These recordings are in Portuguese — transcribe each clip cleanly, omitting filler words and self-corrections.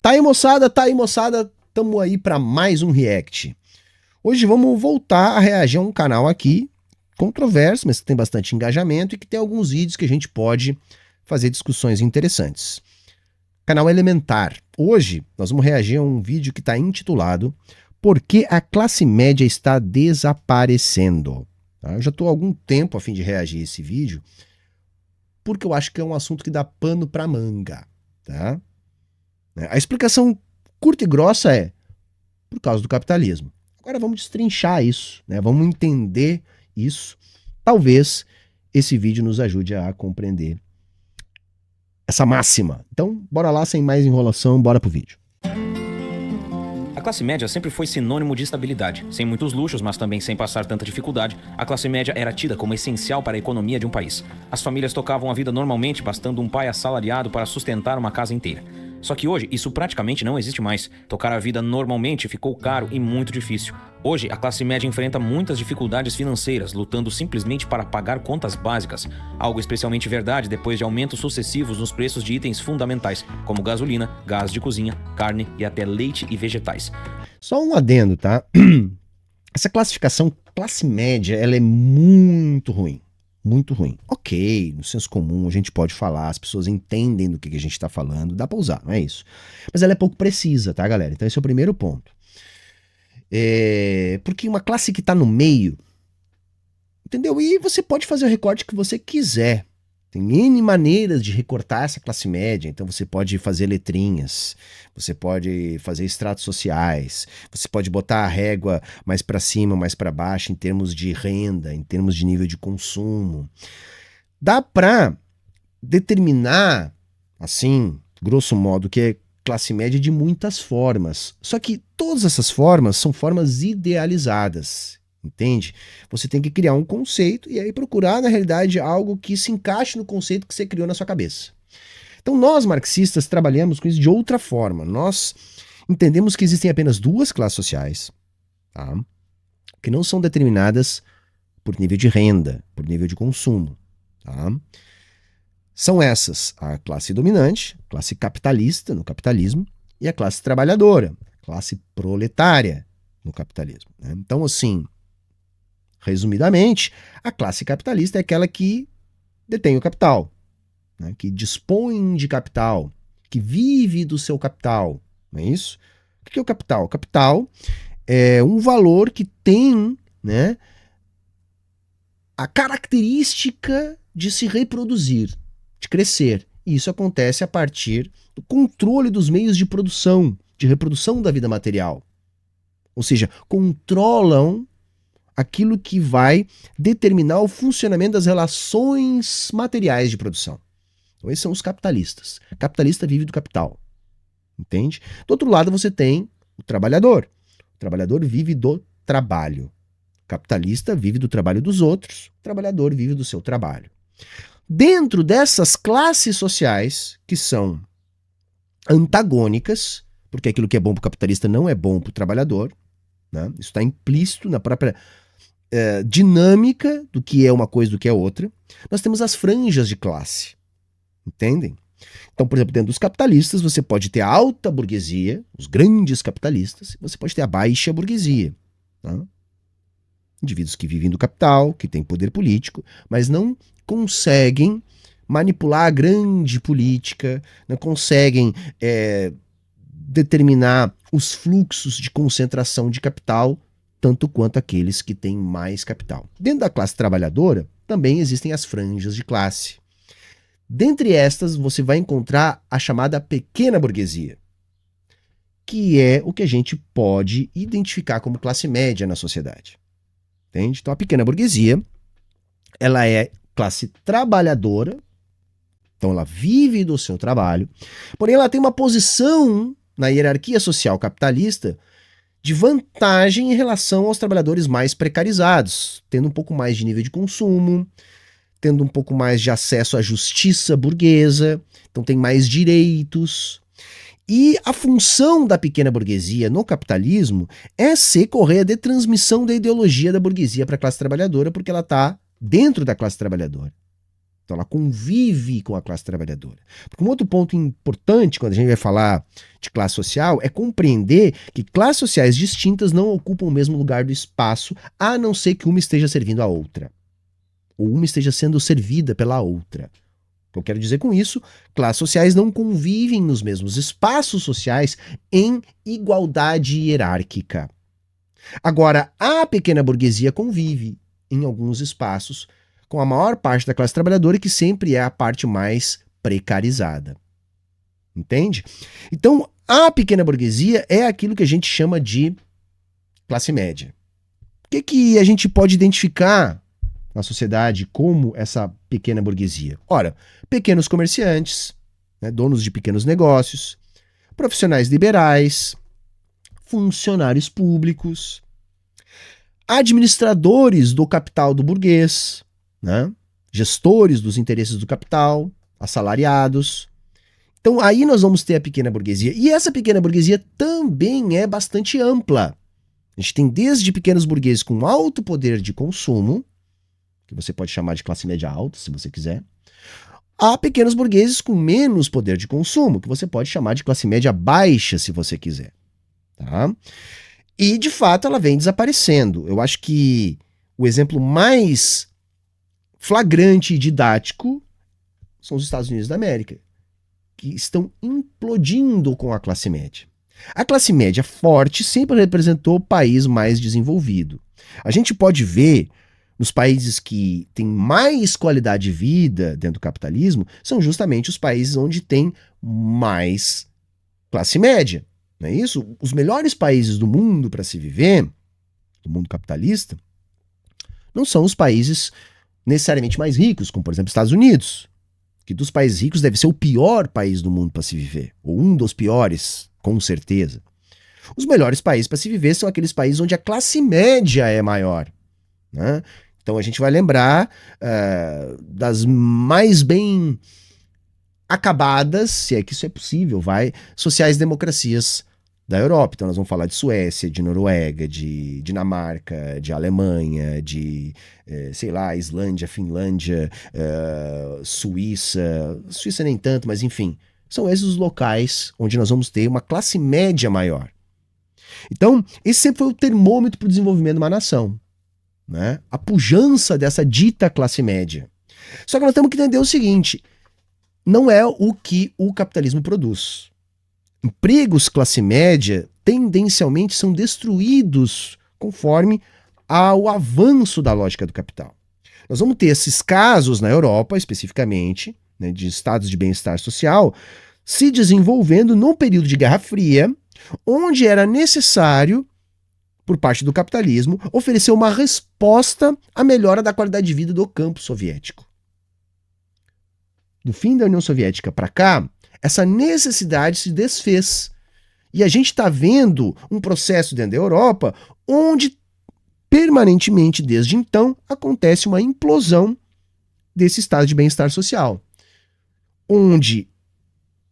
Tá aí, moçada, tamo aí para mais um react. Hoje vamos voltar a reagir a um canal aqui, controverso, mas que tem bastante engajamento e que tem alguns vídeos que a gente pode fazer discussões interessantes. Canal Elementar. Hoje nós vamos reagir a um vídeo que está intitulado Por que a classe média está desaparecendo? Tá? Eu já estou há algum tempo a fim de reagir a esse vídeo, porque eu acho que é um assunto que dá pano para manga. Tá? A explicação curta e grossa é por causa do capitalismo. Agora vamos destrinchar isso, né? Vamos entender isso. Talvez esse vídeo nos ajude a compreender essa máxima. Então, bora lá, sem mais enrolação, bora pro vídeo. A classe média sempre foi sinônimo de estabilidade. Sem muitos luxos, mas também sem passar tanta dificuldade, a classe média era tida como essencial para a economia de um país. As famílias tocavam a vida normalmente, bastando um pai assalariado para sustentar uma casa inteira. Só que hoje, isso praticamente não existe mais. Tocar a vida normalmente ficou caro e muito difícil. Hoje, a classe média enfrenta muitas dificuldades financeiras, lutando simplesmente para pagar contas básicas. Algo especialmente verdade depois de aumentos sucessivos nos preços de itens fundamentais, como gasolina, gás de cozinha, carne e até leite e vegetais. Só um adendo, tá? Essa classificação classe média, ela é muito ruim. Muito ruim. Ok, no senso comum a gente pode falar, as pessoas entendem do que a gente está falando, dá para usar, não é isso. Mas ela é pouco precisa, tá, galera? Então esse é o primeiro ponto. Porque uma classe que está no meio, entendeu? E você pode fazer o recorte que você quiser. Tem N maneiras de recortar essa classe média, então você pode fazer letrinhas, você pode fazer estratos sociais, você pode botar a régua mais para cima, mais para baixo em termos de renda, em termos de nível de consumo. Dá para determinar, assim, grosso modo, que é classe média de muitas formas. Só que todas essas formas são formas idealizadas. Entende? Você tem que criar um conceito e aí procurar, na realidade, algo que se encaixe no conceito que você criou na sua cabeça. Então, nós marxistas trabalhamos com isso de outra forma. Nós entendemos que existem apenas duas classes sociais, tá? Que não são determinadas por nível de renda, por nível de consumo. Tá? São essas: a classe dominante, a classe capitalista no capitalismo, e a classe trabalhadora, a classe proletária no capitalismo. Né? Então, assim, resumidamente, a classe capitalista é aquela que detém o capital, né, que dispõe de capital, que vive do seu capital, não é isso? O que é o capital? O capital é um valor que tem, né, a característica de se reproduzir, de crescer. E isso acontece a partir do controle dos meios de produção, de reprodução da vida material. Ou seja, controlam aquilo que vai determinar o funcionamento das relações materiais de produção. Então, esses são os capitalistas. O capitalista vive do capital. Entende? Do outro lado, você tem o trabalhador. O trabalhador vive do trabalho. O capitalista vive do trabalho dos outros. O trabalhador vive do seu trabalho. Dentro dessas classes sociais, que são antagônicas, porque aquilo que é bom para o capitalista não é bom para o trabalhador, né? Isso está implícito na própria dinâmica do que é uma coisa e do que é outra. Nós temos as franjas de classe, entendem? Então, por exemplo, dentro dos capitalistas, você pode ter a alta burguesia, os grandes capitalistas, você pode ter a baixa burguesia. Tá? Indivíduos que vivem do capital, que têm poder político, mas não conseguem manipular a grande política, não conseguem determinar os fluxos de concentração de capital tanto quanto aqueles que têm mais capital. Dentro da classe trabalhadora, também existem as franjas de classe. Dentre estas, você vai encontrar a chamada pequena burguesia, que é o que a gente pode identificar como classe média na sociedade. Entende? Então, a pequena burguesia, ela é classe trabalhadora, então ela vive do seu trabalho, porém ela tem uma posição na hierarquia social capitalista de vantagem em relação aos trabalhadores mais precarizados, tendo um pouco mais de nível de consumo, tendo um pouco mais de acesso à justiça burguesa, então tem mais direitos. E a função da pequena burguesia no capitalismo é ser correia de transmissão da ideologia da burguesia para a classe trabalhadora, porque ela está dentro da classe trabalhadora. Então Então ela convive com a classe trabalhadora. Porque um outro ponto importante quando a gente vai falar de classe social é compreender que classes sociais distintas não ocupam o mesmo lugar do espaço, a não ser que uma esteja servindo a outra. Ou uma esteja sendo servida pela outra. O que eu quero dizer com isso, classes sociais não convivem nos mesmos espaços sociais em igualdade hierárquica. Agora, a pequena burguesia convive em alguns espaços com a maior parte da classe trabalhadora, que sempre é a parte mais precarizada. Entende? Então, a pequena burguesia é aquilo que a gente chama de classe média. O que a gente pode identificar na sociedade como essa pequena burguesia? Ora, pequenos comerciantes, né, donos de pequenos negócios, profissionais liberais, funcionários públicos, administradores do capital do burguês, né, gestores dos interesses do capital, assalariados. Então aí nós vamos ter a pequena burguesia. E essa pequena burguesia também é bastante ampla. A gente tem desde pequenos burgueses com alto poder de consumo, que você pode chamar de classe média alta, se você quiser, a pequenos burgueses com menos poder de consumo, que você pode chamar de classe média baixa, se você quiser. Tá? E, de fato, ela vem desaparecendo. Eu acho que o exemplo mais flagrante e didático são os Estados Unidos da América, que estão implodindo com a classe média. A classe média forte sempre representou o país mais desenvolvido. A gente pode ver nos países que têm mais qualidade de vida dentro do capitalismo, são justamente os países onde tem mais classe média. Não é isso? Os melhores países do mundo para se viver, do mundo capitalista, não são os países necessariamente mais ricos, como por exemplo Estados Unidos, que dos países ricos deve ser o pior país do mundo para se viver, ou um dos piores, com certeza. Os melhores países para se viver são aqueles países onde a classe média é maior, né? Então a gente vai lembrar das mais bem acabadas, se é que isso é possível, sociais-democracias da Europa. Então nós vamos falar de Suécia, de Noruega, de Dinamarca, de Alemanha, de, sei lá, Islândia, Finlândia, Suíça nem tanto, mas enfim, são esses os locais onde nós vamos ter uma classe média maior. Então, esse sempre foi o termômetro para o desenvolvimento de uma nação, né? A pujança dessa dita classe média. Só que nós temos que entender o seguinte, não é o que o capitalismo produz. Empregos classe média tendencialmente são destruídos conforme ao avanço da lógica do capital. Nós vamos ter esses casos na Europa, especificamente, né, de estados de bem-estar social, se desenvolvendo num período de Guerra Fria, onde era necessário, por parte do capitalismo, oferecer uma resposta à melhora da qualidade de vida do campo soviético. Do fim da União Soviética para cá, essa necessidade se desfez. E a gente está vendo um processo dentro da Europa onde, permanentemente, desde então, acontece uma implosão desse estado de bem-estar social. Onde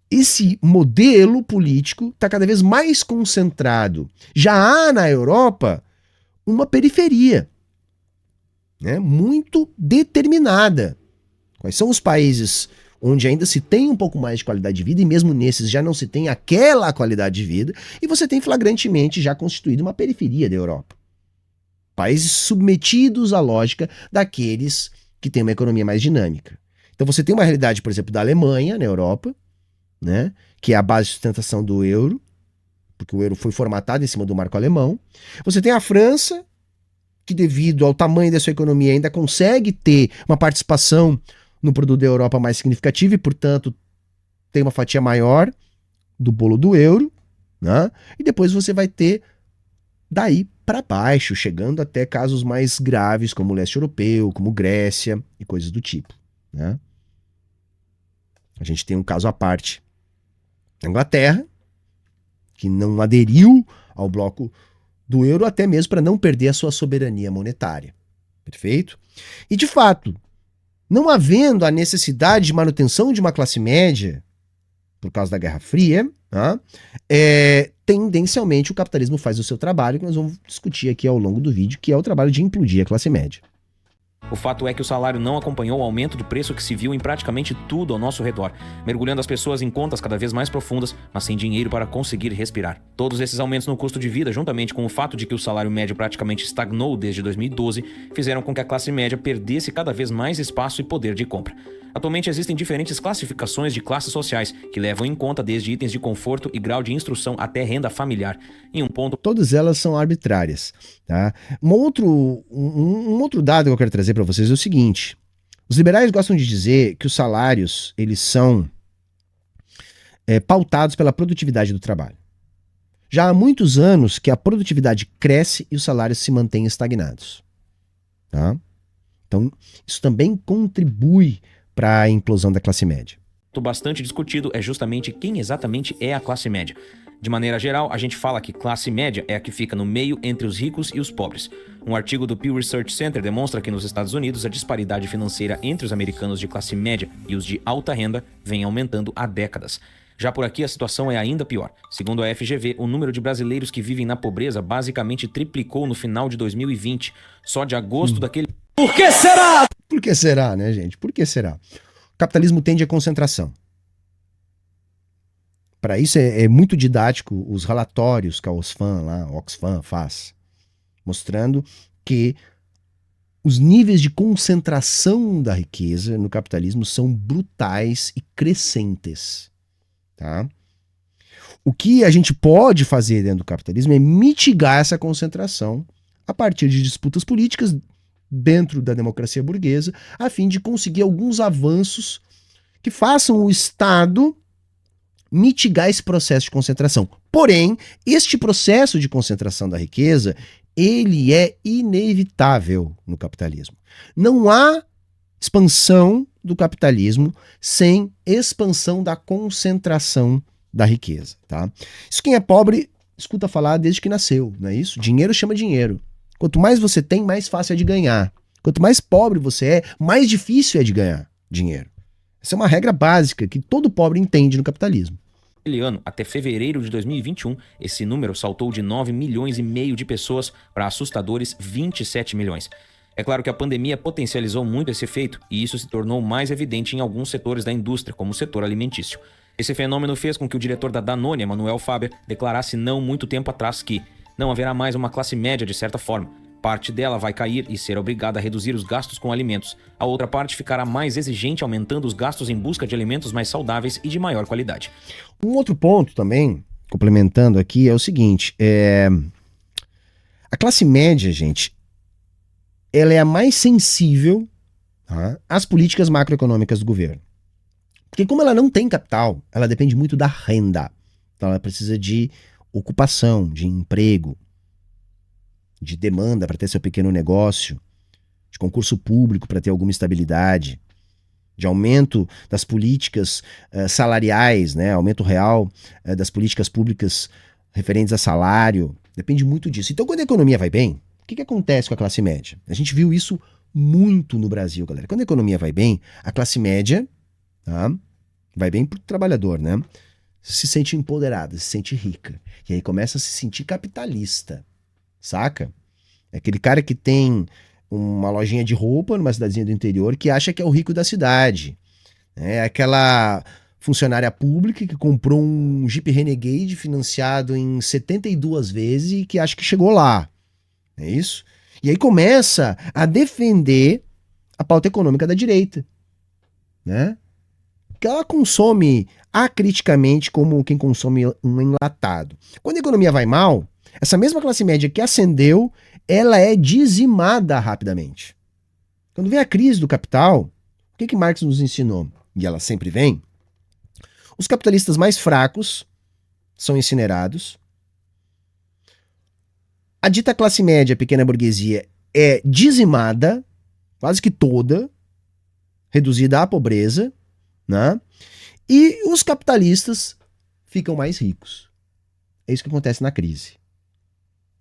esse modelo político está cada vez mais concentrado. Já há na Europa uma periferia, né, muito determinada. Quais são os países onde ainda se tem um pouco mais de qualidade de vida e mesmo nesses já não se tem aquela qualidade de vida e você tem flagrantemente já constituído uma periferia da Europa. Países submetidos à lógica daqueles que têm uma economia mais dinâmica. Então você tem uma realidade, por exemplo, da Alemanha na Europa, né, que é a base de sustentação do euro, porque o euro foi formatado em cima do marco alemão. Você tem a França, que devido ao tamanho da sua economia ainda consegue ter uma participação no produto da Europa mais significativa e, portanto, tem uma fatia maior do bolo do euro, né? E depois você vai ter daí para baixo, chegando até casos mais graves como o leste europeu, como Grécia e coisas do tipo, né? A gente tem um caso à parte. A Inglaterra, que não aderiu ao bloco do euro até mesmo para não perder a sua soberania monetária. Perfeito? E, de fato, não havendo a necessidade de manutenção de uma classe média por causa da Guerra Fria, tá? Tendencialmente o capitalismo faz o seu trabalho, que nós vamos discutir aqui ao longo do vídeo, que é o trabalho de implodir a classe média. O fato é que o salário não acompanhou o aumento de preço que se viu em praticamente tudo ao nosso redor, mergulhando as pessoas em contas cada vez mais profundas, mas sem dinheiro para conseguir respirar. Todos esses aumentos no custo de vida, juntamente com o fato de que o salário médio praticamente estagnou desde 2012, fizeram com que a classe média perdesse cada vez mais espaço e poder de compra. Atualmente existem diferentes classificações de classes sociais, que levam em conta desde itens de conforto e grau de instrução até renda familiar. Em um ponto... Todas elas são arbitrárias, tá? Um outro dado que eu quero trazer para vocês é o seguinte. Os liberais gostam de dizer que os salários, eles são pautados pela produtividade do trabalho. Já há muitos anos que a produtividade cresce e os salários se mantêm estagnados, tá? Então, isso também contribui para a implosão da classe média. Bastante discutido é justamente quem exatamente é a classe média. De maneira geral, a gente fala que classe média é a que fica no meio entre os ricos e os pobres. Um artigo do Pew Research Center demonstra que nos Estados Unidos a disparidade financeira entre os americanos de classe média e os de alta renda vem aumentando há décadas. Já por aqui a situação é ainda pior. Segundo a FGV, o número de brasileiros que vivem na pobreza basicamente triplicou no final de 2020. Só de agosto daquele... Por que será? Por que será, né, gente? Por que será? O capitalismo tende à concentração. Para isso é muito didático os relatórios que a Oxfam faz, mostrando que os níveis de concentração da riqueza no capitalismo são brutais e crescentes. Tá? O que a gente pode fazer dentro do capitalismo é mitigar essa concentração a partir de disputas políticas dentro da democracia burguesa, a fim de conseguir alguns avanços que façam o Estado mitigar esse processo de concentração. Porém, este processo de concentração da riqueza, ele é inevitável no capitalismo. Não há expansão do capitalismo sem expansão da concentração da riqueza, tá? Isso quem é pobre escuta falar desde que nasceu, não é isso? Dinheiro chama dinheiro. Quanto mais você tem, mais fácil é de ganhar. Quanto mais pobre você é, mais difícil é de ganhar dinheiro. Essa é uma regra básica que todo pobre entende no capitalismo. Naquele ano, até fevereiro de 2021, esse número saltou de 9,5 milhões de pessoas para assustadores 27 milhões. É claro que a pandemia potencializou muito esse efeito, e isso se tornou mais evidente em alguns setores da indústria, como o setor alimentício. Esse fenômeno fez com que o diretor da Danone, Emanuel Faber, declarasse não muito tempo atrás que não haverá mais uma classe média de certa forma. Parte dela vai cair e ser obrigada a reduzir os gastos com alimentos. A outra parte ficará mais exigente, aumentando os gastos em busca de alimentos mais saudáveis e de maior qualidade. Um outro ponto também, complementando aqui, é o seguinte. A classe média, gente, ela é a mais sensível, tá, às políticas macroeconômicas do governo. Porque como ela não tem capital, ela depende muito da renda. Então ela precisa de ocupação, de emprego, de demanda para ter seu pequeno negócio, de concurso público para ter alguma estabilidade, de aumento das políticas salariais, né, aumento real das políticas públicas referentes a salário. Depende muito disso. Então, quando a economia vai bem, o que acontece com a classe média? A gente viu isso muito no Brasil, galera. Quando a economia vai bem, a classe média, tá, vai bem pro trabalhador, né? Se sente empoderada, se sente rica. E aí começa a se sentir capitalista, saca? É aquele cara que tem uma lojinha de roupa numa cidadezinha do interior que acha que é o rico da cidade. É aquela funcionária pública que comprou um Jeep Renegade financiado em 72 vezes e que acha que chegou lá. É isso? E aí começa a defender a pauta econômica da direita, né? Que ela consome acriticamente como quem consome um enlatado. Quando a economia vai mal, essa mesma classe média que ascendeu, ela é dizimada rapidamente. Quando vem a crise do capital, o que Marx nos ensinou? E ela sempre vem. Os capitalistas mais fracos são incinerados. A dita classe média, a pequena burguesia, é dizimada, quase que toda, reduzida à pobreza, né? E os capitalistas ficam mais ricos. É isso que acontece na crise.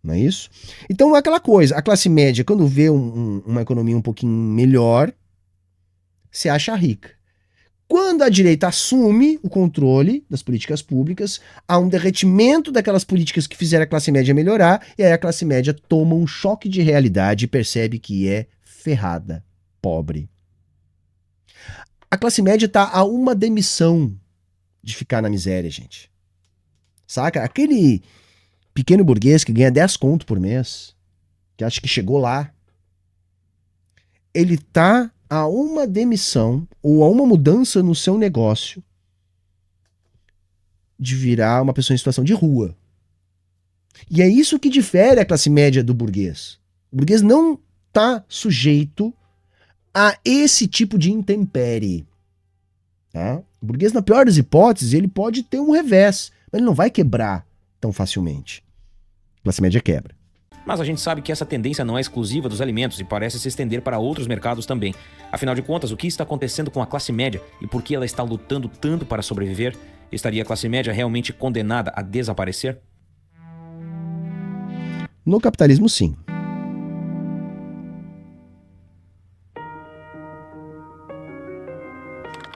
Não é isso? Então é aquela coisa, a classe média, quando vê uma economia um pouquinho melhor, se acha rica. Quando a direita assume o controle das políticas públicas, há um derretimento daquelas políticas que fizeram a classe média melhorar, e aí a classe média toma um choque de realidade e percebe que é ferrada. pobre. A classe média tá a uma demissão de ficar na miséria, gente. Saca? Aquele pequeno burguês que ganha 10 conto por mês, que acha que chegou lá, ele tá a uma demissão ou a uma mudança no seu negócio de virar uma pessoa em situação de rua. E é isso que difere a classe média do burguês. O burguês não tá sujeito a esse tipo de intempérie. Tá? O burguês, na pior das hipóteses, ele pode ter um revés, mas ele não vai quebrar tão facilmente. A classe média quebra. Mas a gente sabe que essa tendência não é exclusiva dos alimentos e parece se estender para outros mercados também. Afinal de contas, o que está acontecendo com a classe média e por que ela está lutando tanto para sobreviver? Estaria a classe média realmente condenada a desaparecer? No capitalismo, sim.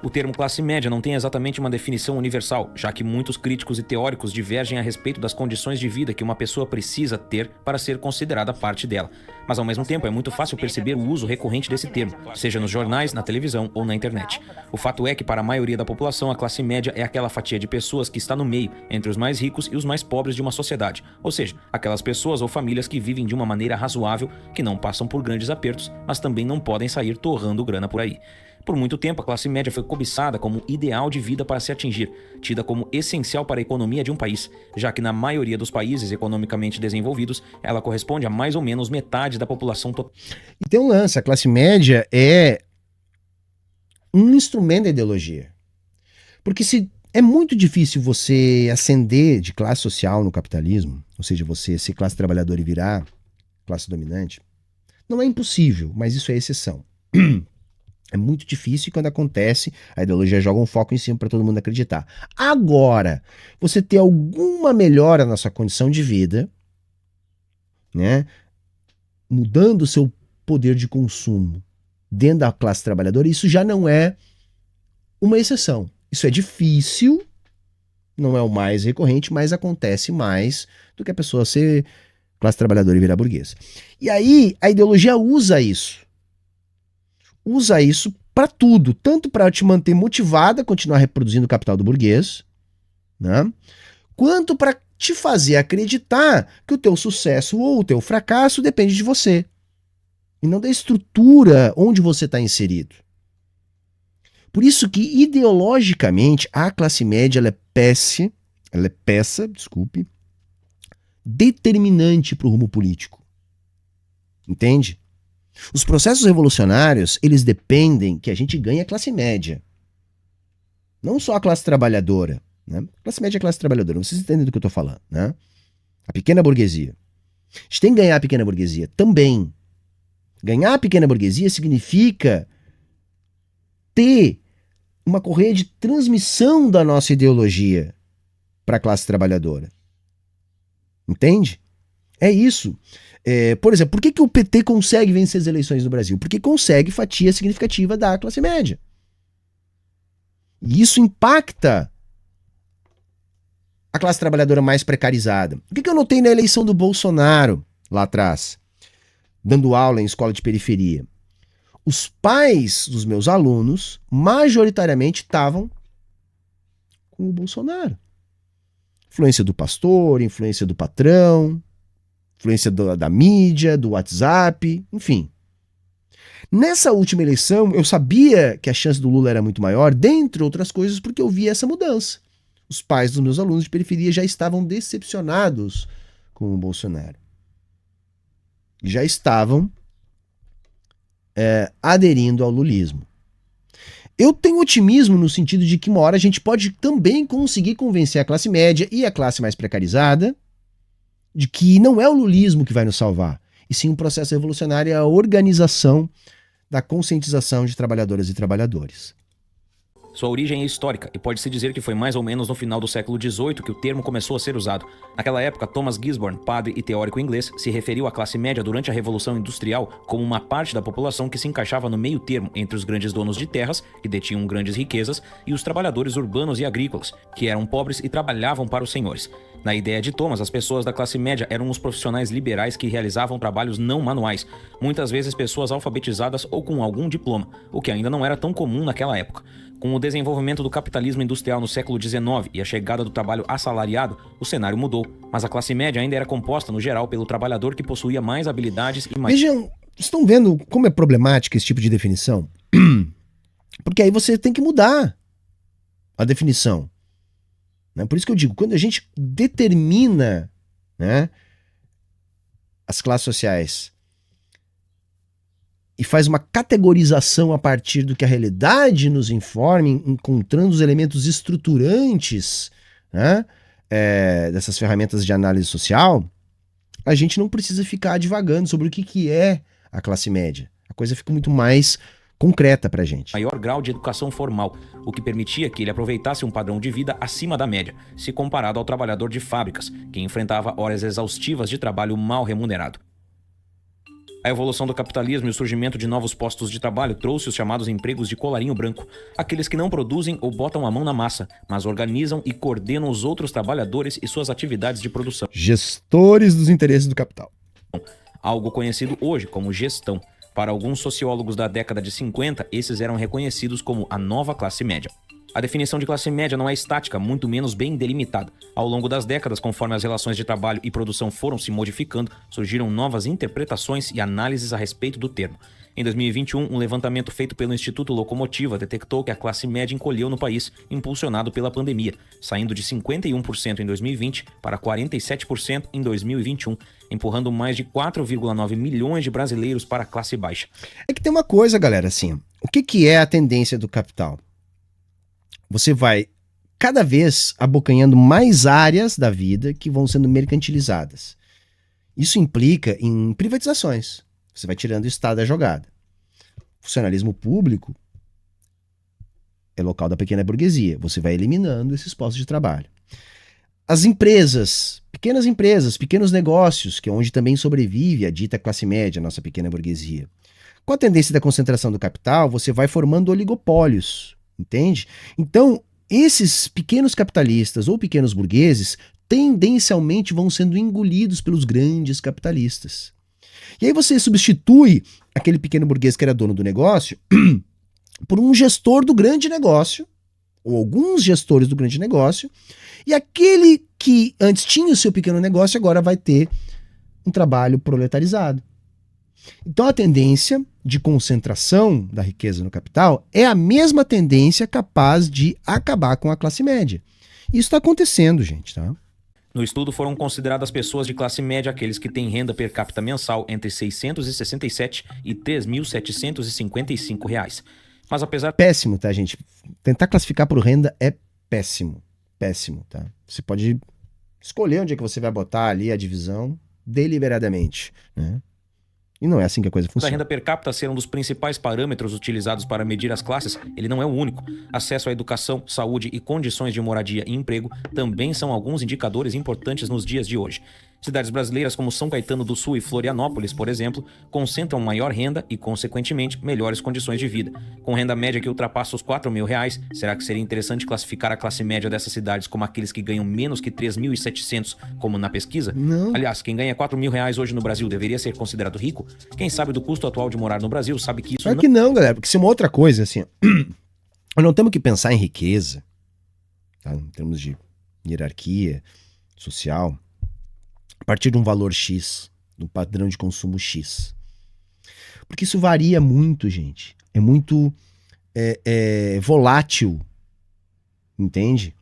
O termo classe média não tem exatamente uma definição universal, já que muitos críticos e teóricos divergem a respeito das condições de vida que uma pessoa precisa ter para ser considerada parte dela. Mas ao mesmo tempo é muito fácil perceber o uso recorrente desse termo, seja nos jornais, na televisão ou na internet. O fato é que para a maioria da população a classe média é aquela fatia de pessoas que está no meio, entre os mais ricos e os mais pobres de uma sociedade, ou seja, aquelas pessoas ou famílias que vivem de uma maneira razoável, que não passam por grandes apertos, mas também não podem sair torrando grana por aí. Por muito tempo, a classe média foi cobiçada como ideal de vida para se atingir, tida como essencial para a economia de um país, já que na maioria dos países economicamente desenvolvidos, ela corresponde a mais ou menos metade da população total. E tem um lance, a classe média é um instrumento da ideologia. Porque se é muito difícil você ascender de classe social no capitalismo, ou seja, você ser classe trabalhadora e virar classe dominante, não é impossível, mas isso é exceção. É muito difícil e quando acontece, a ideologia joga um foco em cima para todo mundo acreditar. Agora, você ter alguma melhora na sua condição de vida, né, mudando o seu poder de consumo dentro da classe trabalhadora, isso já não é uma exceção. Isso é difícil, não é o mais recorrente, mas acontece mais do que a pessoa ser classe trabalhadora e virar burguesa. E aí, a ideologia usa isso. Usa isso para tudo, tanto para te manter motivada a continuar reproduzindo o capital do burguês, né? Quanto para te fazer acreditar que o teu sucesso ou o teu fracasso depende de você e não da estrutura onde você está inserido. Por isso que ideologicamente a classe média ela é peça, determinante para o rumo político. Entende? Os processos revolucionários, eles dependem que a gente ganhe a classe média. Não só a classe trabalhadora. Né? A classe média é a classe trabalhadora, vocês entendem do que eu estou falando. Né? A pequena burguesia. A gente tem que ganhar a pequena burguesia também. Ganhar a pequena burguesia significa ter uma correia de transmissão da nossa ideologia para a classe trabalhadora. Entende? É isso. Por exemplo, por que o PT consegue vencer as eleições no Brasil? Porque consegue fatia significativa da classe média. E isso impacta a classe trabalhadora mais precarizada. O que eu notei na eleição do Bolsonaro, lá atrás, dando aula em escola de periferia? Os pais dos meus alunos, majoritariamente, estavam com o Bolsonaro. Influência do pastor, influência do patrão, influência da mídia, do WhatsApp, enfim. Nessa última eleição, eu sabia que a chance do Lula era muito maior, dentre outras coisas, porque eu vi essa mudança. Os pais dos meus alunos de periferia já estavam decepcionados com o Bolsonaro. Já estavam aderindo ao lulismo. Eu tenho otimismo no sentido de que uma hora a gente pode também conseguir convencer a classe média e a classe mais precarizada de que não é o lulismo que vai nos salvar, e sim o processo revolucionário e a organização da conscientização de trabalhadoras e trabalhadores. Sua origem é histórica e pode-se dizer que foi mais ou menos no final do século XVIII que o termo começou a ser usado. Naquela época, Thomas Gisborne, padre e teórico inglês, se referiu à classe média durante a Revolução Industrial como uma parte da população que se encaixava no meio termo entre os grandes donos de terras, que detinham grandes riquezas, e os trabalhadores urbanos e agrícolas, que eram pobres e trabalhavam para os senhores. Na ideia de Thomas, as pessoas da classe média eram os profissionais liberais que realizavam trabalhos não manuais, muitas vezes pessoas alfabetizadas ou com algum diploma, o que ainda não era tão comum naquela época. Com o desenvolvimento do capitalismo industrial no século XIX e a chegada do trabalho assalariado, o cenário mudou, mas a classe média ainda era composta, no geral, pelo trabalhador que possuía mais habilidades e mais... Vejam, estão vendo como é problemática esse tipo de definição? Porque aí você tem que mudar a definição. Né? Por isso que eu digo, quando a gente determina, né, as classes sociais e faz uma categorização a partir do que a realidade nos informa, encontrando os elementos estruturantes, né, dessas ferramentas de análise social, a gente não precisa ficar divagando sobre o que é a classe média. A coisa fica muito mais concreta pra gente. Maior grau de educação formal, o que permitia que ele aproveitasse um padrão de vida acima da média, se comparado ao trabalhador de fábricas, que enfrentava horas exaustivas de trabalho mal remunerado. A evolução do capitalismo e o surgimento de novos postos de trabalho trouxe os chamados empregos de colarinho branco, aqueles que não produzem ou botam a mão na massa, mas organizam e coordenam os outros trabalhadores e suas atividades de produção. Gestores dos interesses do capital. Algo conhecido hoje como gestão. Para alguns sociólogos da década de 50, esses eram reconhecidos como a nova classe média. A definição de classe média não é estática, muito menos bem delimitada. Ao longo das décadas, conforme as relações de trabalho e produção foram se modificando, surgiram novas interpretações e análises a respeito do termo. Em 2021, um levantamento feito pelo Instituto Locomotiva detectou que a classe média encolheu no país, impulsionado pela pandemia, saindo de 51% em 2020 para 47% em 2021, empurrando mais de 4,9 milhões de brasileiros para a classe baixa. É que tem uma coisa, galera, assim, o que é a tendência do capital? Você vai cada vez abocanhando mais áreas da vida que vão sendo mercantilizadas. Isso implica em privatizações. Você vai tirando o Estado da jogada. O funcionalismo público é local da pequena burguesia. Você vai eliminando esses postos de trabalho. As empresas, pequenos negócios, que é onde também sobrevive a dita classe média, a nossa pequena burguesia. Com a tendência da concentração do capital, você vai formando oligopólios, entende? Então, esses pequenos capitalistas ou pequenos burgueses tendencialmente vão sendo engolidos pelos grandes capitalistas. E aí você substitui aquele pequeno burguês que era dono do negócio por um gestor do grande negócio, ou alguns gestores do grande negócio, e aquele que antes tinha o seu pequeno negócio agora vai ter um trabalho proletarizado. Então a tendência de concentração da riqueza no capital é a mesma tendência capaz de acabar com a classe média. Isso está acontecendo, gente, tá? No estudo foram consideradas pessoas de classe média aqueles que têm renda per capita mensal entre R$ 667 e R$ 3.755. Mas apesar... Péssimo, tá, gente? Tentar classificar por renda é péssimo. Péssimo, tá? Você pode escolher onde é que você vai botar ali a divisão deliberadamente, né? E não é assim que a coisa funciona. A renda per capita ser um dos principais parâmetros utilizados para medir as classes, ele não é o único. Acesso à educação, saúde e condições de moradia e emprego também são alguns indicadores importantes nos dias de hoje. Cidades brasileiras como São Caetano do Sul e Florianópolis, por exemplo, concentram maior renda e, consequentemente, melhores condições de vida. Com renda média que ultrapassa os R$ 4.000, será que seria interessante classificar a classe média dessas cidades como aqueles que ganham menos que 3.700, como na pesquisa? Não. Aliás, quem ganha R$ 4.000 hoje no Brasil deveria ser considerado rico? Quem sabe do custo atual de morar no Brasil sabe que isso não... É que não, galera, porque isso é uma outra coisa, assim. Nós não temos que pensar em riqueza, tá? Em termos de hierarquia social, a partir de um valor X, de um padrão de consumo X. Porque isso varia muito, gente. É muito volátil, entende?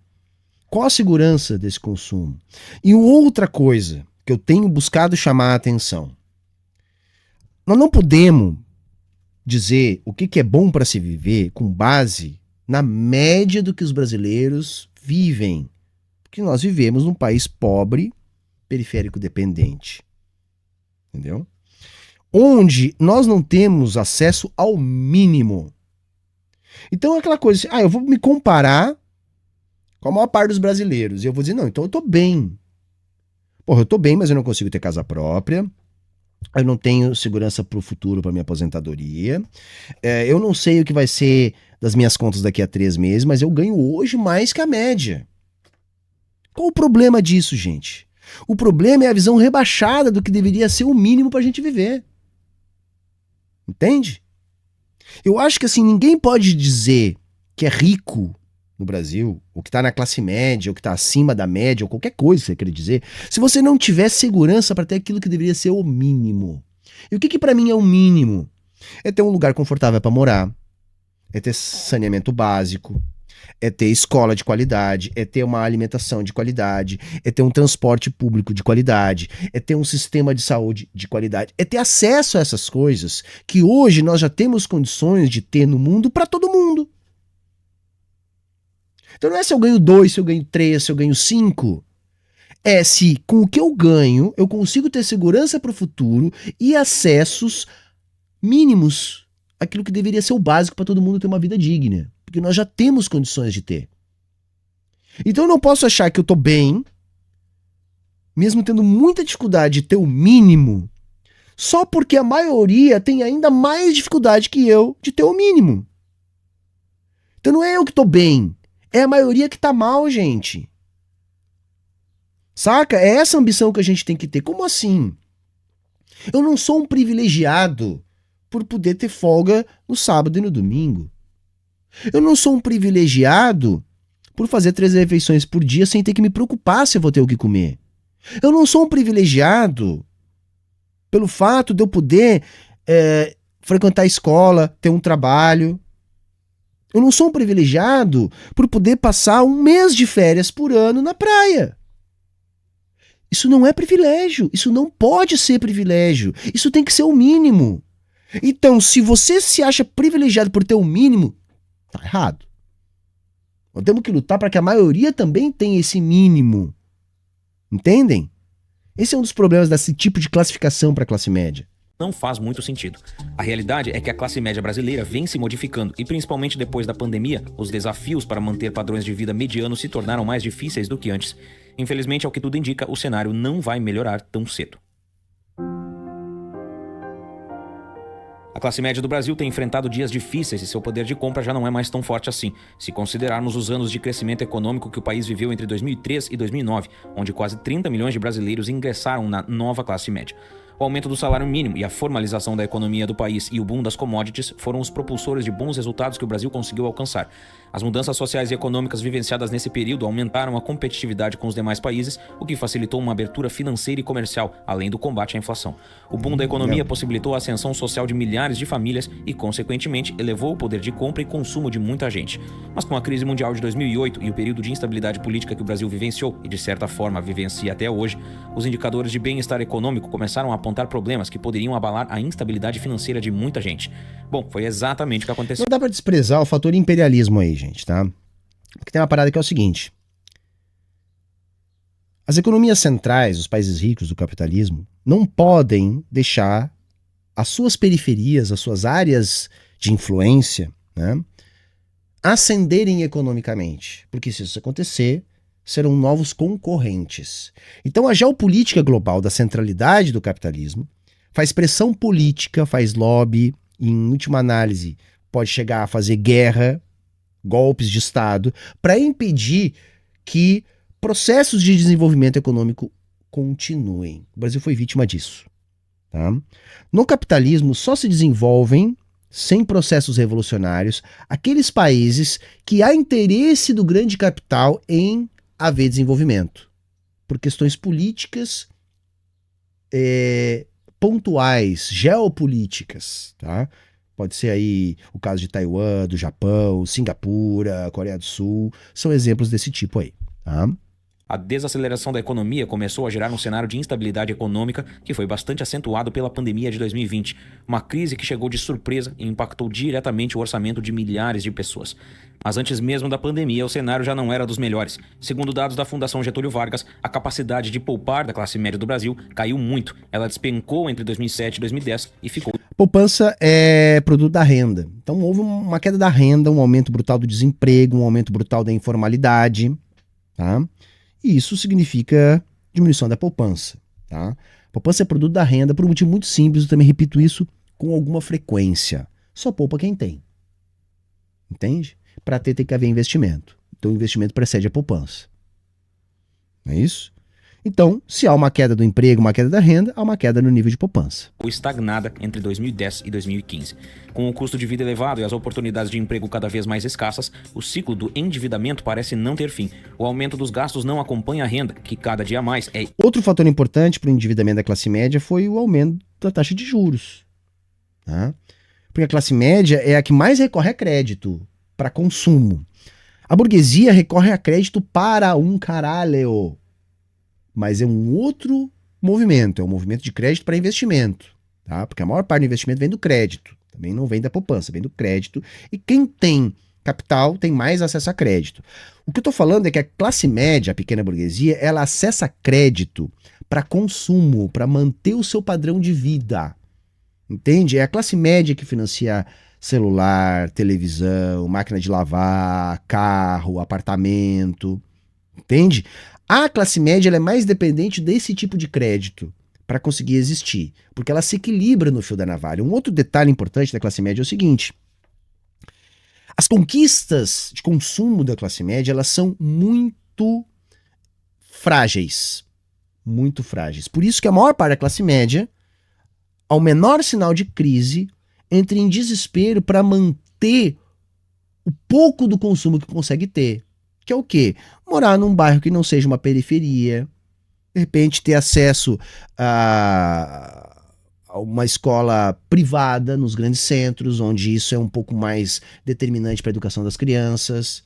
Qual a segurança desse consumo? E outra coisa que eu tenho buscado chamar a atenção. Nós não podemos dizer o que é bom para se viver com base na média do que os brasileiros vivem. Porque nós vivemos num país pobre, periférico dependente, entendeu? Onde nós não temos acesso ao mínimo. Então é aquela coisa assim, eu vou me comparar com a maior parte dos brasileiros, e eu vou dizer, não, então eu tô bem. Porra, eu tô bem, mas eu não consigo ter casa própria, eu não tenho segurança pro futuro, pra minha aposentadoria, eu não sei o que vai ser das minhas contas daqui a 3 meses, mas eu ganho hoje mais que a média. Qual o problema disso, gente? O problema é a visão rebaixada do que deveria ser o mínimo pra gente viver. Entende? Eu acho que assim, ninguém pode dizer que é rico no Brasil, ou que tá na classe média, ou que tá acima da média, ou qualquer coisa que você quer dizer, se você não tiver segurança para ter aquilo que deveria ser o mínimo. E o que para mim é o mínimo? É ter um lugar confortável para morar, é ter saneamento básico, é ter escola de qualidade, é ter uma alimentação de qualidade, é ter um transporte público de qualidade, é ter um sistema de saúde de qualidade, é ter acesso a essas coisas que hoje nós já temos condições de ter no mundo para todo mundo. Então não é se eu ganho 2, se eu ganho 3, se eu ganho 5. É se com o que eu ganho eu consigo ter segurança para o futuro e acessos mínimos, aquilo que deveria ser o básico para todo mundo ter uma vida digna. Porque nós já temos condições de ter. Então eu não posso achar que eu tô bem, mesmo tendo muita dificuldade de ter o mínimo, só porque a maioria tem ainda mais dificuldade que eu de ter o mínimo. Então não é eu que tô bem, é a maioria que tá mal, gente. Saca? É essa ambição que a gente tem que ter. Como assim? Eu não sou um privilegiado por poder ter folga no sábado e no domingo. Eu não sou um privilegiado por fazer 3 refeições por dia sem ter que me preocupar se eu vou ter o que comer. Eu não sou um privilegiado pelo fato de eu poder frequentar a escola, ter um trabalho. Eu não sou um privilegiado por poder passar 1 mês de férias por ano na praia. Isso não é privilégio. Isso não pode ser privilégio. Isso tem que ser o mínimo. Então, se você se acha privilegiado por ter o mínimo, tá errado. Nós temos que lutar para que a maioria também tenha esse mínimo. Entendem? Esse é um dos problemas desse tipo de classificação para a classe média. Não faz muito sentido. A realidade é que a classe média brasileira vem se modificando e, principalmente depois da pandemia, os desafios para manter padrões de vida medianos se tornaram mais difíceis do que antes. Infelizmente, ao que tudo indica, o cenário não vai melhorar tão cedo. A classe média do Brasil tem enfrentado dias difíceis e seu poder de compra já não é mais tão forte assim, se considerarmos os anos de crescimento econômico que o país viveu entre 2003 e 2009, onde quase 30 milhões de brasileiros ingressaram na nova classe média. O aumento do salário mínimo e a formalização da economia do país e o boom das commodities foram os propulsores de bons resultados que o Brasil conseguiu alcançar. As mudanças sociais e econômicas vivenciadas nesse período aumentaram a competitividade com os demais países, o que facilitou uma abertura financeira e comercial, além do combate à inflação. O boom da economia possibilitou a ascensão social de milhares de famílias e, consequentemente, elevou o poder de compra e consumo de muita gente. Mas com a crise mundial de 2008 e o período de instabilidade política que o Brasil vivenciou e, de certa forma, vivencia até hoje, os indicadores de bem-estar econômico começaram a apontar problemas que poderiam abalar a instabilidade financeira de muita gente. Bom, foi exatamente o que aconteceu. Não dá pra desprezar o fator imperialismo aí, gente, tá? Porque tem uma parada que é o seguinte. As economias centrais, os países ricos do capitalismo, não podem deixar as suas periferias, as suas áreas de influência, né, ascenderem economicamente. Porque se isso acontecer, serão novos concorrentes. Então a geopolítica global da centralidade do capitalismo faz pressão política, faz lobby, e, em última análise, pode chegar a fazer guerra, golpes de Estado, para impedir que processos de desenvolvimento econômico continuem. O Brasil foi vítima disso. Tá? No capitalismo, só se desenvolvem, sem processos revolucionários, aqueles países que há interesse do grande capital em haver desenvolvimento. Por questões políticas pontuais, geopolíticas, tá? Pode ser aí o caso de Taiwan, do Japão, Singapura, Coreia do Sul, são exemplos desse tipo aí, tá? A desaceleração da economia começou a gerar um cenário de instabilidade econômica que foi bastante acentuado pela pandemia de 2020, uma crise que chegou de surpresa e impactou diretamente o orçamento de milhares de pessoas. Mas antes mesmo da pandemia, o cenário já não era dos melhores. Segundo dados da Fundação Getúlio Vargas, a capacidade de poupar da classe média do Brasil caiu muito. Ela despencou entre 2007 e 2010 e ficou... Poupança é produto da renda. Então houve uma queda da renda, um aumento brutal do desemprego, um aumento brutal da informalidade, tá? E isso significa diminuição da poupança, tá? Poupança é produto da renda por um motivo muito simples, eu também repito isso com alguma frequência. Só poupa quem tem. Entende? Para ter tem que haver investimento. Então o investimento precede a poupança. Não é isso? Então, se há uma queda do emprego, uma queda da renda, há uma queda no nível de poupança. Ou estagnada entre 2010 e 2015. Com o custo de vida elevado e as oportunidades de emprego cada vez mais escassas, o ciclo do endividamento parece não ter fim. O aumento dos gastos não acompanha a renda, que cada dia mais é... Outro fator importante para o endividamento da classe média foi o aumento da taxa de juros. Tá? Porque a classe média é a que mais recorre a crédito para consumo. A burguesia recorre a crédito para um caralho. Mas é um outro movimento, é um movimento de crédito para investimento, tá? Porque a maior parte do investimento vem do crédito, também não vem da poupança, vem do crédito, e quem tem capital tem mais acesso a crédito. O que eu estou falando é que a classe média, a pequena burguesia, ela acessa crédito para consumo, para manter o seu padrão de vida, entende? É a classe média que financia celular, televisão, máquina de lavar, carro, apartamento, entende? A classe média ela é mais dependente desse tipo de crédito para conseguir existir, porque ela se equilibra no fio da navalha. Um outro detalhe importante da classe média é o seguinte: as conquistas de consumo da classe média elas são muito frágeis, muito frágeis. Por isso que a maior parte da classe média, ao menor sinal de crise, entra em desespero para manter o pouco do consumo que consegue ter. Que é o quê? Morar num bairro que não seja uma periferia, de repente ter acesso a uma escola privada nos grandes centros, onde isso é um pouco mais determinante para a educação das crianças,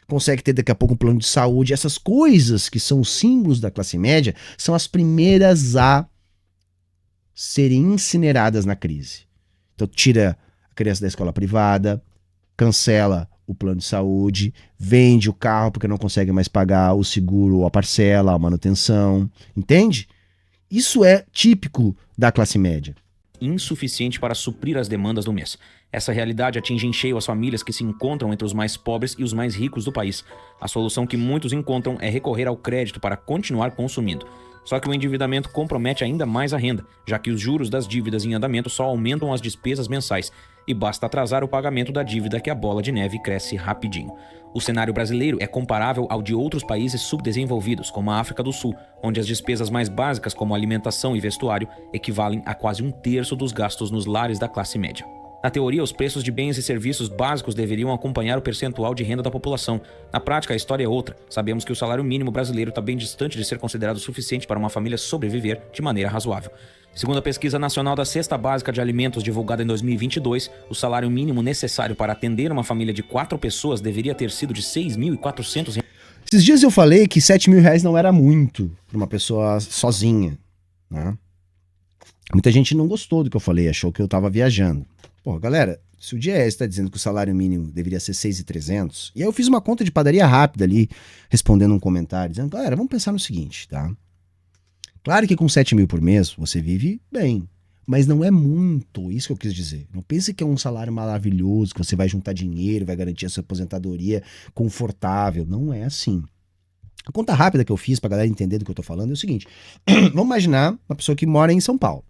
consegue ter daqui a pouco um plano de saúde. Essas coisas que são os símbolos da classe média são as primeiras a serem incineradas na crise. Então tira a criança da escola privada, cancela o plano de saúde, vende o carro porque não consegue mais pagar o seguro ou a parcela, a manutenção, entende? Isso é típico da classe média. Insuficiente para suprir as demandas do mês. Essa realidade atinge em cheio as famílias que se encontram entre os mais pobres e os mais ricos do país. A solução que muitos encontram é recorrer ao crédito para continuar consumindo. Só que o endividamento compromete ainda mais a renda, já que os juros das dívidas em andamento só aumentam as despesas mensais, e basta atrasar o pagamento da dívida que a bola de neve cresce rapidinho. O cenário brasileiro é comparável ao de outros países subdesenvolvidos, como a África do Sul, onde as despesas mais básicas, como alimentação e vestuário, equivalem a quase 1/3 dos gastos nos lares da classe média. Na teoria, os preços de bens e serviços básicos deveriam acompanhar o percentual de renda da população. Na prática, a história é outra. Sabemos que o salário mínimo brasileiro está bem distante de ser considerado suficiente para uma família sobreviver de maneira razoável. Segundo a pesquisa nacional da Cesta Básica de Alimentos divulgada em 2022, o salário mínimo necessário para atender uma família de 4 pessoas deveria ter sido de R$ 6.400. Esses dias eu falei que R$7.000 não era muito para uma pessoa sozinha, né? Muita gente não gostou do que eu falei, achou que eu estava viajando. Pô, galera, se o Diese está dizendo que o salário mínimo deveria ser 6.300, e aí eu fiz uma conta de padaria rápida ali, respondendo um comentário, dizendo, galera, vamos pensar no seguinte, tá? Claro que com 7.000 por mês você vive bem, mas não é muito, isso que eu quis dizer. Não pense que é um salário maravilhoso, que você vai juntar dinheiro, vai garantir a sua aposentadoria confortável. Não é assim. A conta rápida que eu fiz pra galera entender do que eu tô falando é o seguinte. Vamos imaginar uma pessoa que mora em São Paulo.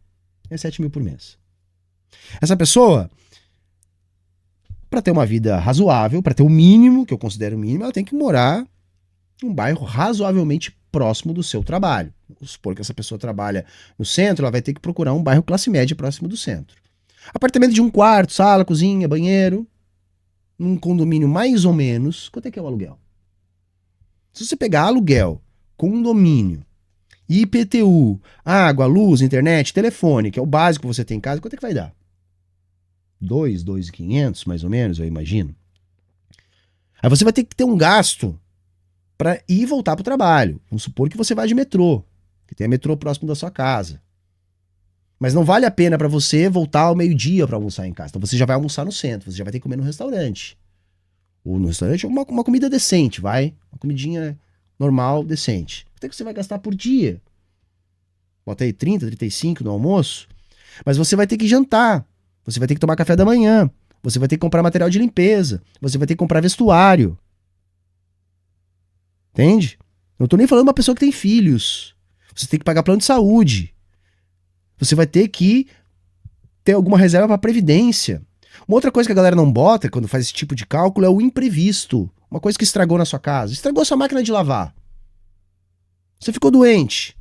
É 7.000 por mês. Essa pessoa, para ter uma vida razoável, para ter o mínimo, que eu considero o mínimo, ela tem que morar em um bairro razoavelmente próximo do seu trabalho. Vamos supor que essa pessoa trabalha no centro, ela vai ter que procurar um bairro classe média próximo do centro. Apartamento de 1 quarto, sala, cozinha, banheiro, num condomínio mais ou menos, quanto é que é o aluguel? Se você pegar aluguel, condomínio, IPTU, água, luz, internet, telefone, que é o básico que você tem em casa, quanto é que vai dar? 2.500 mais ou menos, eu imagino. Aí você vai ter que ter um gasto para ir e voltar para o trabalho. Vamos supor que você vai de metrô, que tem metrô próximo da sua casa. Mas não vale a pena para você voltar ao meio-dia para almoçar em casa. Então você já vai almoçar no centro, você já vai ter que comer no restaurante. Ou no restaurante uma comida decente, vai. Uma comidinha normal, decente. Quanto é que você vai gastar por dia? Bota aí 30, 35 no almoço. Mas você vai ter que jantar. Você vai ter que tomar café da manhã. Você vai ter que comprar material de limpeza. Você vai ter que comprar vestuário. Entende? Não tô nem falando de uma pessoa que tem filhos. Você tem que pagar plano de saúde. Você vai ter que ter alguma reserva para previdência. Uma outra coisa que a galera não bota quando faz esse tipo de cálculo é o imprevisto. Uma coisa que estragou na sua casa. Estragou a sua máquina de lavar. Você ficou doente.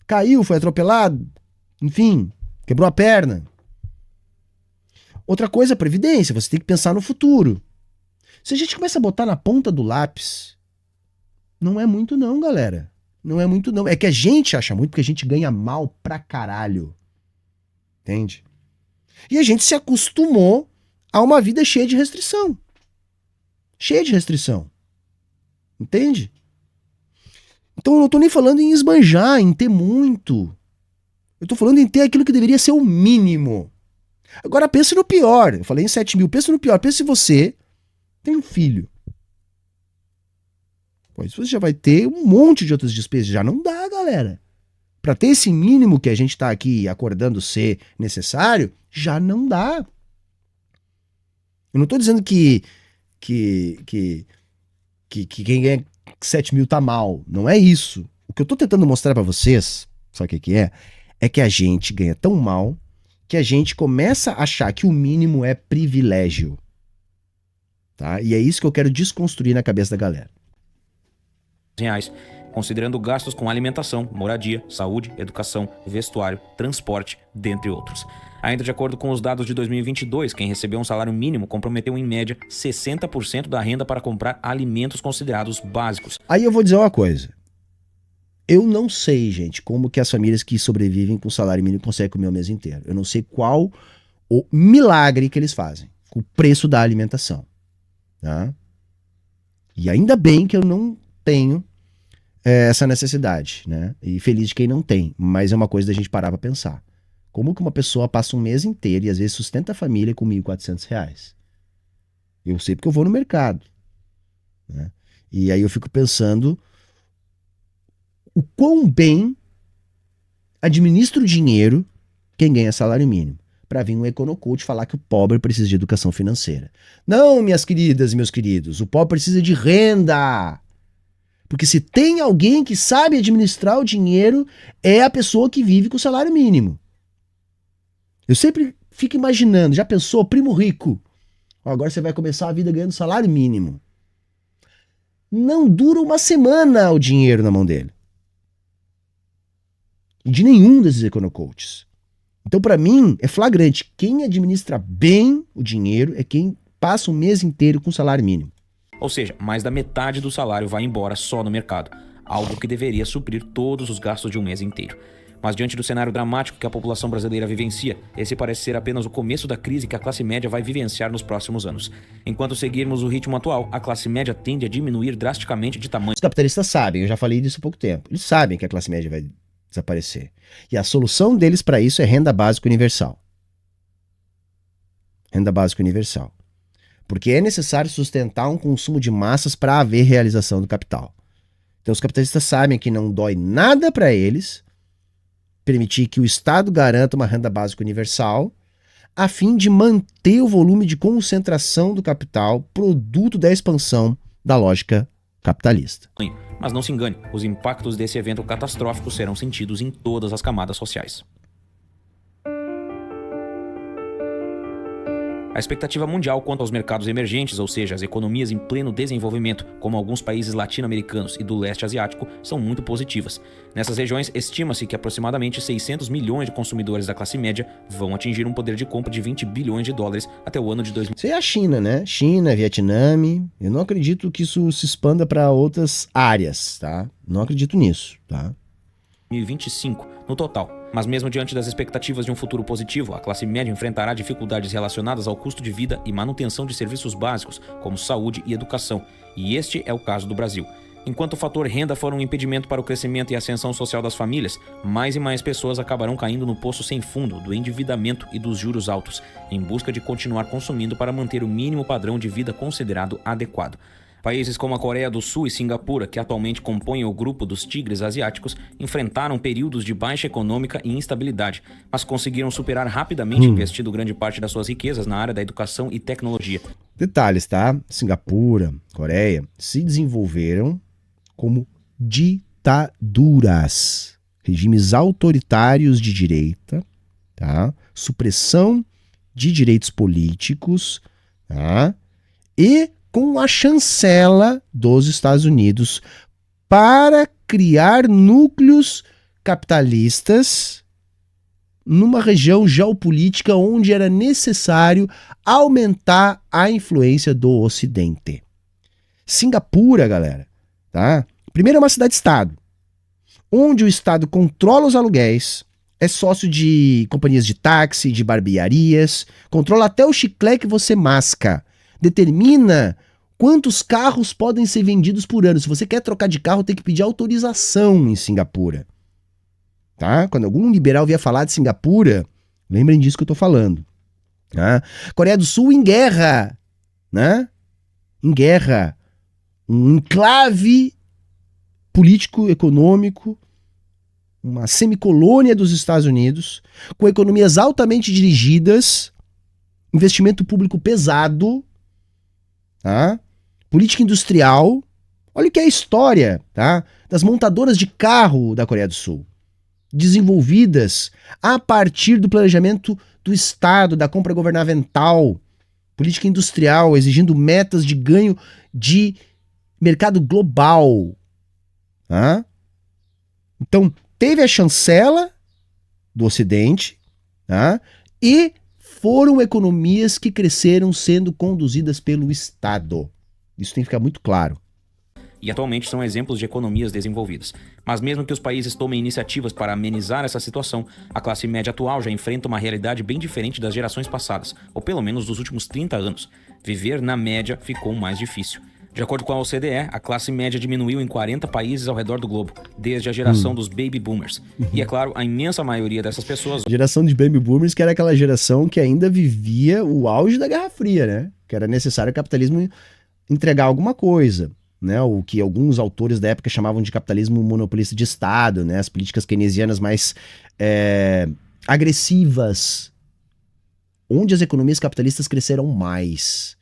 Caiu, foi atropelado. Enfim, quebrou a perna. Outra coisa, a previdência. Você tem que pensar no futuro. Se a gente começa a botar na ponta do lápis, não é muito não, galera. Não é muito não. É que a gente acha muito porque a gente ganha mal pra caralho. Entende? E a gente se acostumou a uma vida cheia de restrição. Cheia de restrição. Entende? Então eu não tô nem falando em esbanjar, em ter muito. Eu tô falando em ter aquilo que deveria ser o mínimo. Agora pense no pior. Eu falei em 7 mil. Pense no pior. Pense se você tem um filho. Pois você já vai ter um monte de outras despesas. Já não dá, galera. Para ter esse mínimo que a gente tá aqui acordando ser necessário, já não dá. Eu não tô dizendo que quem ganha 7 mil tá mal. Não é isso. O que eu tô tentando mostrar para vocês, sabe o que é? É que a gente ganha tão mal que a gente começa a achar que o mínimo é privilégio. Tá? E é isso que eu quero desconstruir na cabeça da galera. Reais, considerando gastos com alimentação, moradia, saúde, educação, vestuário, transporte, dentre outros. Ainda de acordo com os dados de 2022, quem recebeu um salário mínimo comprometeu em média 60% da renda para comprar alimentos considerados básicos. Aí eu vou dizer uma coisa. Eu não sei, gente, como que as famílias que sobrevivem com salário mínimo conseguem comer o mês inteiro. Eu não sei qual o milagre que eles fazem com o preço da alimentação. Tá? E ainda bem que eu não tenho essa necessidade, né? E feliz de quem não tem. Mas é uma coisa da gente parar pra pensar. Como que uma pessoa passa um mês inteiro e às vezes sustenta a família com R$1.400? Eu sei porque eu vou no mercado. Né? E aí eu fico pensando o quão bem administra o dinheiro quem ganha salário mínimo. Para vir um econocoach falar que o pobre precisa de educação financeira. Não, minhas queridas e meus queridos, o pobre precisa de renda. Porque se tem alguém que sabe administrar o dinheiro, é a pessoa que vive com o salário mínimo. Eu sempre fico imaginando, já pensou, primo rico? Agora você vai começar a vida ganhando salário mínimo. Não dura uma semana o dinheiro na mão dele. De nenhum desses econocoaches. Então, para mim, é flagrante. Quem administra bem o dinheiro é quem passa o mês inteiro com salário mínimo. Ou seja, mais da metade do salário vai embora só no mercado, algo que deveria suprir todos os gastos de um mês inteiro. Mas diante do cenário dramático que a população brasileira vivencia, esse parece ser apenas o começo da crise que a classe média vai vivenciar nos próximos anos. Enquanto seguirmos o ritmo atual, a classe média tende a diminuir drasticamente de tamanho. Os capitalistas sabem, eu já falei disso há pouco tempo, eles sabem que a classe média vai desaparecer. E a solução deles para isso é renda básica universal. Renda básica universal. Porque é necessário sustentar um consumo de massas para haver realização do capital. Então os capitalistas sabem que não dói nada para eles permitir que o Estado garanta uma renda básica universal a fim de manter o volume de concentração do capital produto da expansão da lógica capitalista. Mas não se engane, os impactos desse evento catastrófico serão sentidos em todas as camadas sociais. A expectativa mundial quanto aos mercados emergentes, ou seja, as economias em pleno desenvolvimento, como alguns países latino-americanos e do leste asiático, são muito positivas. Nessas regiões, estima-se que aproximadamente 600 milhões de consumidores da classe média vão atingir um poder de compra de 20 bilhões de dólares até o ano de 2000. Isso é a China, né? China, Vietnã. Eu não acredito que isso se expanda para outras áreas, tá? Não acredito nisso, tá? 2025 no total. Mas mesmo diante das expectativas de um futuro positivo, a classe média enfrentará dificuldades relacionadas ao custo de vida e manutenção de serviços básicos, como saúde e educação. E este é o caso do Brasil. Enquanto o fator renda for um impedimento para o crescimento e ascensão social das famílias, mais e mais pessoas acabarão caindo no poço sem fundo do endividamento e dos juros altos, em busca de continuar consumindo para manter o mínimo padrão de vida considerado adequado. Países como a Coreia do Sul e Singapura, que atualmente compõem o grupo dos tigres asiáticos, enfrentaram períodos de baixa econômica e instabilidade, mas conseguiram superar rapidamente investindo grande parte das suas riquezas na área da educação e tecnologia. Detalhes, tá? Singapura, Coreia, se desenvolveram como ditaduras, regimes autoritários de direita, tá? Supressão de direitos políticos, tá? E com a chancela dos Estados Unidos para criar núcleos capitalistas numa região geopolítica onde era necessário aumentar a influência do Ocidente. Singapura, galera, tá? Primeiro é uma cidade-estado, onde o Estado controla os aluguéis, é sócio de companhias de táxi, de barbearias, controla até o chiclete que você masca, determina quantos carros podem ser vendidos por ano. Se você quer trocar de carro, tem que pedir autorização em Singapura. Tá? Quando algum liberal vier falar de Singapura, lembrem disso que eu tô falando. Tá? Coreia do Sul em guerra, né? Em guerra. Um enclave político-econômico, uma semicolônia dos Estados Unidos, com economias altamente dirigidas, investimento público pesado, tá? Política industrial. Olha o que é a história, tá? Das montadoras de carro da Coreia do Sul, desenvolvidas a partir do planejamento do Estado, da compra governamental, política industrial, exigindo metas de ganho de mercado global. Tá? Então, teve a chancela do Ocidente, tá? E foram economias que cresceram sendo conduzidas pelo Estado. Isso tem que ficar muito claro. E atualmente são exemplos de economias desenvolvidas. Mas mesmo que os países tomem iniciativas para amenizar essa situação, a classe média atual já enfrenta uma realidade bem diferente das gerações passadas, ou pelo menos dos últimos 30 anos. Viver na média ficou mais difícil. De acordo com a OCDE, a classe média diminuiu em 40 países ao redor do globo, desde a geração dos baby boomers. E é claro, a imensa maioria dessas pessoas... A geração de baby boomers, que era aquela geração que ainda vivia o auge da Guerra Fria, né? Que era necessário o capitalismo entregar alguma coisa, né? O que alguns autores da época chamavam de capitalismo monopolista de Estado, né? As políticas keynesianas mais agressivas, onde as economias capitalistas cresceram mais.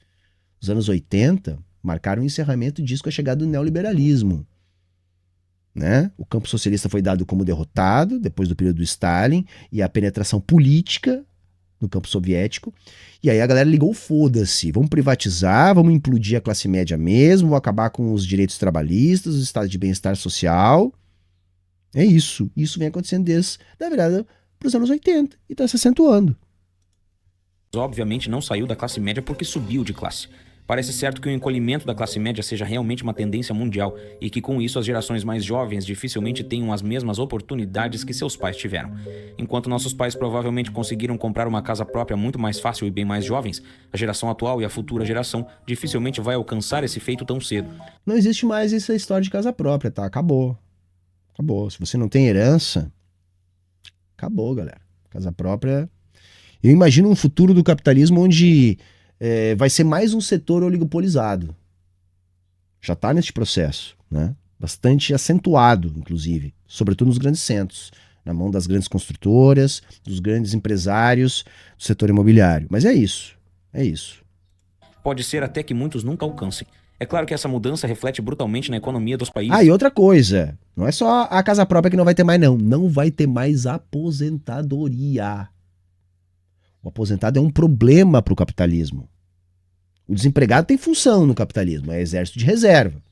Os anos 80 marcaram o encerramento disso com a chegada do neoliberalismo, né? O campo socialista foi dado como derrotado depois do período do Stalin e a penetração política no campo soviético. E aí a galera ligou, foda-se, vamos privatizar, vamos implodir a classe média mesmo, vamos acabar com os direitos trabalhistas, o estado de bem-estar social. É isso. Isso vem acontecendo desde a virada para os anos 80 e está se acentuando. Obviamente não saiu da classe média porque subiu de classe. Parece certo que o encolhimento da classe média seja realmente uma tendência mundial e que com isso as gerações mais jovens dificilmente tenham as mesmas oportunidades que seus pais tiveram. Enquanto nossos pais provavelmente conseguiram comprar uma casa própria muito mais fácil e bem mais jovens, a geração atual e a futura geração dificilmente vai alcançar esse feito tão cedo. Não existe mais essa história de casa própria, tá? Acabou. Acabou. Se você não tem herança, acabou, galera. Casa própria... Eu imagino um futuro do capitalismo onde... vai ser mais um setor oligopolizado. Já está nesse processo, né? Bastante acentuado, inclusive, sobretudo nos grandes centros, na mão das grandes construtoras, dos grandes empresários, do setor imobiliário. Mas é isso, é isso. Pode ser até que muitos nunca alcancem. É claro que essa mudança reflete brutalmente na economia dos países. E outra coisa, não é só a casa própria que não vai ter mais, não. Não vai ter mais aposentadoria. O aposentado é um problema para o capitalismo. O desempregado tem função no capitalismo, é exército de reserva.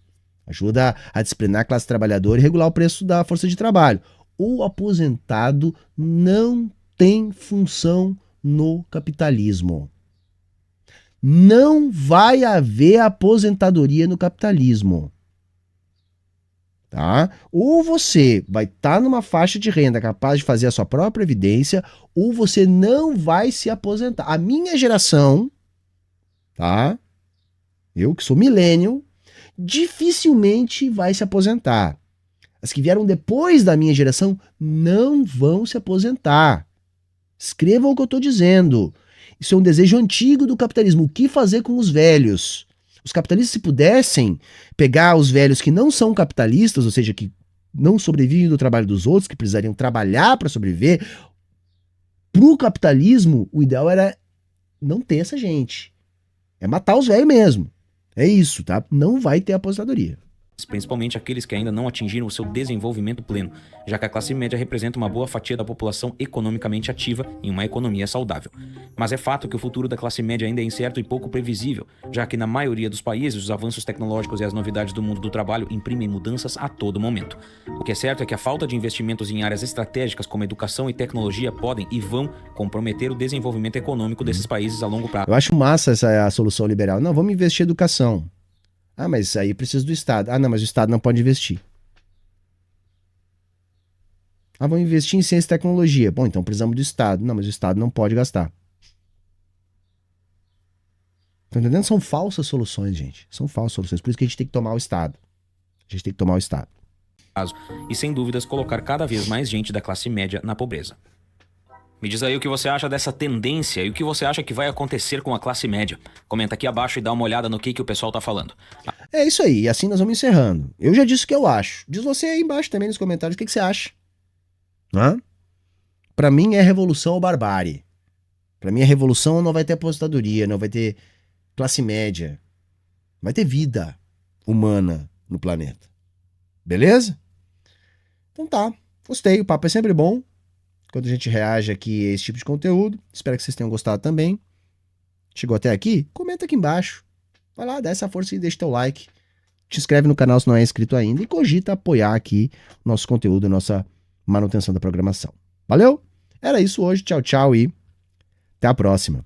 Ajuda a disciplinar a classe trabalhadora e regular o preço da força de trabalho. O aposentado não tem função no capitalismo. Não vai haver aposentadoria no capitalismo. Tá? Ou você vai estar numa faixa de renda capaz de fazer a sua própria previdência, ou você não vai se aposentar. A minha geração, tá? Eu que sou millennial, dificilmente vai se aposentar. As que vieram depois da minha geração não vão se aposentar. Escrevam o que eu estou dizendo. Isso é um desejo antigo do capitalismo. O que fazer com os velhos? Os capitalistas, se pudessem pegar os velhos que não são capitalistas, ou seja, que não sobrevivem do trabalho dos outros, que precisariam trabalhar para sobreviver, para o capitalismo, o ideal era não ter essa gente. É matar os velhos mesmo. É isso, tá? Não vai ter aposentadoria. principalmente aqueles que ainda não atingiram o seu desenvolvimento pleno, já que a classe média representa uma boa fatia da população economicamente ativa em uma economia saudável. Mas é fato que o futuro da classe média ainda é incerto e pouco previsível, já que na maioria dos países os avanços tecnológicos e as novidades do mundo do trabalho imprimem mudanças a todo momento. O que é certo é que a falta de investimentos em áreas estratégicas como educação e tecnologia podem e vão comprometer o desenvolvimento econômico desses países a longo prazo. Eu acho massa essa a solução liberal. Não, vamos investir em educação. Ah, mas aí precisa do Estado. Ah, não, mas o Estado não pode investir. Ah, vamos investir em ciência e tecnologia. Bom, então precisamos do Estado. Não, mas o Estado não pode gastar. Tá entendendo? São falsas soluções, gente. São falsas soluções. Por isso que a gente tem que tomar o Estado. A gente tem que tomar o Estado. E sem dúvidas colocar cada vez mais gente da classe média na pobreza. Me diz aí o que você acha dessa tendência e o que você acha que vai acontecer com a classe média. Comenta aqui abaixo e dá uma olhada no que o pessoal tá falando. É isso aí, e assim nós vamos encerrando. Eu já disse o que eu acho. Diz você aí embaixo também nos comentários o que você acha. Hã? Pra mim é revolução ou barbárie. Pra mim é revolução ou não vai ter aposentadoria, não vai ter classe média. Vai ter vida humana no planeta. Beleza? Então tá, gostei, o papo é sempre bom. Quando a gente reage aqui a esse tipo de conteúdo. Espero que vocês tenham gostado também. Chegou até aqui? Comenta aqui embaixo. Vai lá, dá essa força e deixa teu like. Te inscreve no canal se não é inscrito ainda. E cogita apoiar aqui o nosso conteúdo, nossa manutenção da programação. Valeu? Era isso hoje. Tchau, tchau e até a próxima.